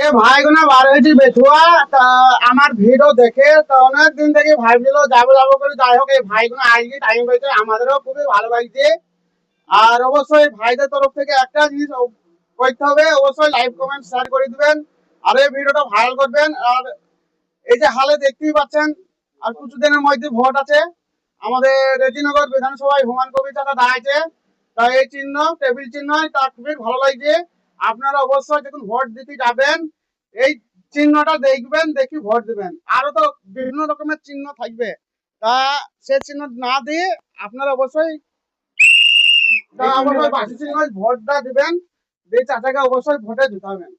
এ ভাইগুনা বার হয়েছি বেথুয়া তা আমার ভিডিও দেখে তা অনেক দিন থেকে ভাবছিল যাবো যাবো করে, যাই হোক এই ভাইগুনা আজকে টাইম পেয়েছে, আমাদেরও খুবই ভালো লাগছে। আর অবশ্যই ভাইদের তরফ থেকে একটা জিনিস করতে হবে, অবশ্যই লাইক কমেন্ট শেয়ার করে দিবেন আর এই ভিডিওটা ভাইরাল করবেন। আর এই যে হালে দেখতেই পাচ্ছেন, আর কিছুদিনের মধ্যে ভোট আছে আমাদের রেজিনগর বিধানসভায়, হুমায়ুন কবির চাচা দাঁড়াইছে। তাই এই চিহ্ন টেবিল চিহ্ন, তা খুবই ভালো লাগছে। আপনারা অবশ্যই যখন ভোট দিতে যাবেন এই চিহ্নটা দেখবেন, দেখি ভোট দিবেন। আরো তো বিভিন্ন রকমের চিহ্ন থাকবে, তা সে চিহ্ন না দিয়ে আপনারা অবশ্যই বাসি চিহ্ন ভোটটা দিবেন, দিয়ে চাচাকে অবশ্যই ভোটে জিতাবেন।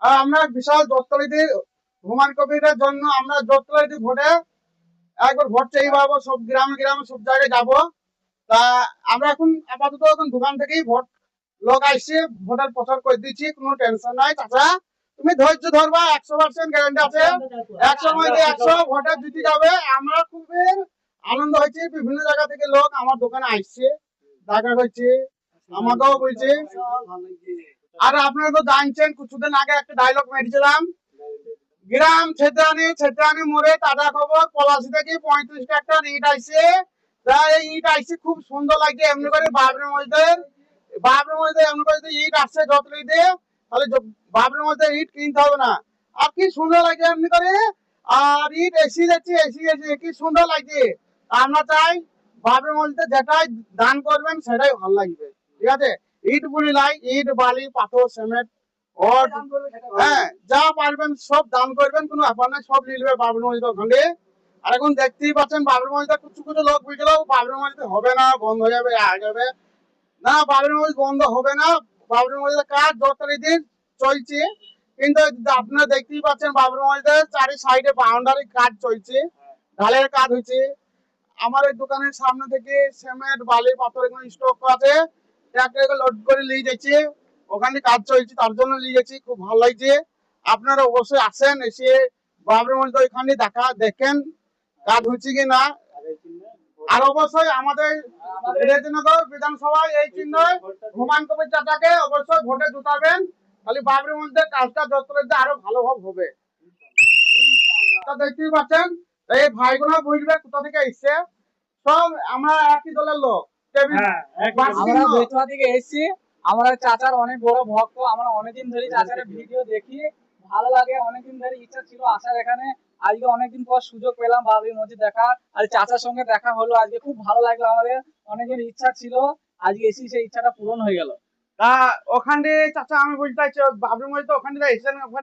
আর আমরা বিশাল জোরতলিতে হুমায়ুন কবিরের জন্য আমরা জোরতলিতে ভোটে একবার ভোট চাই পাবো, সব গ্রামে গ্রামে সব জায়গায় যাব। তা আমরা এখন আপাতত এখন দোকান থেকেই ভোট লোক আসছে, ভোটার প্রচার করে দিচ্ছি, কোনো টেনশন নাই। চাচা তুমি ধৈর্য ধরবা, 100% গ্যারান্টি আছে, 100 ভোটে জিতে যাবে। আমরা খুবই আনন্দ হয়েছে, বিভিন্ন জায়গা থেকে লোক আমার দোকানে আসছে, দেখা করছে, আমাকেও বলছে। আর আপনারা তো জানছেন কিছুদিন আগে একটা ডায়লগ মেরেছিলাম, গ্রাম ছেত্রানি ছেত্রানি মোড়ে তাজা খবর, পলাশি থেকে 35টা একটা ইট আইছে। এই ইট আইছে খুব সুন্দর লাগছে, এমনি করে বাবরের মধ্যে এমনি করে যদি ইট আসছে যত দিয়ে, তাহলে বাবরের মধ্যে ইট কিনতে হবে না। আর কি সুন্দর লাগছে এমনি করে, আর ইট এসি যাচ্ছে এসি এসি, কি সুন্দর লাগছে। আমরা চাই বাবরের মধ্যে যেটাই দান করবেন সেটাই ভালো লাগবে, ঠিক আছে। ইট বলি লাই, ইট বালি পাথর সিমেন্ট ওর, হ্যাঁ যা পারবেন সব দান করবেন, কোনো ব্যাপার নাই, সব নিয়ে নেবে বাবরি মসজিদ ওখানে। আর এখন দেখতেই পাচ্ছেন বাবরি মসজিদে কিছু কিছু লোক বুঝল বাবরি মসজিদ হবে না, বন্ধ হয়ে যাবে, যাবে না। বাবরি মসজিদ বন্ধ হবে না, বাবরি মসজিদের কাজ যতদিন দিন চলছে। কিন্তু আপনারা দেখতেই পাচ্ছেন বাবরি মসজিদের চারি সাইডে বাউন্ডারি কাজ চলছে, ঢালের কাজ হয়েছে। আমার এই দোকানের সামনে থেকে সিমেন্ট বালি পাথর এগুলো স্টক আছে, ট্রাক্টরে লোড করে নিয়ে যাচ্ছে, ওখানে কাজ চলছে তার জন্য নিয়ে যাচ্ছি, খুব ভালো লাগছে। আপনারা অবশ্যই আসেন, এসে বাবরি মসজিদ ওইখানে দেখেন কাজ হচ্ছে কি না। আর অবশ্যই আমাদের রেজিনগর বিধানসভায় এই চিহ্ন হুমায়ুন কবির চাচাকে অবশ্যই ভোটে জুতাবেন, খালি বাবরি মসজিদের কাজটা যত আরো ভালোভাবে হবে। দেখতেই পাচ্ছেন এই ভাইগুলো বুঝবে কোথা থেকে এসছে, সব আমরা একই দলের লোক। আমরা বেতুয়া থেকে এসেছি, আমরা চাচার অনেক বড় ভক্ত, আমরা অনেকদিন ধরে চাচার ভিডিও দেখি, ভালো লাগে, অনেকদিন ধরে ইচ্ছা ছিল আসার এখানে। আজকে অনেকদিন পর সুযোগ পেলাম বাবরি মসজিদ দেখা, আর চাচার সঙ্গে দেখা হলো আজকে, খুব ভালো লাগলো আমাদের। অনেকদিন ইচ্ছা ছিল, আজকে এসে সেই ইচ্ছাটা পূরণ হয়ে গেল। তা ওখানে চাচা আমি বলতে চাইছি বাবরি মসজিদ ওখানে এসেছেন,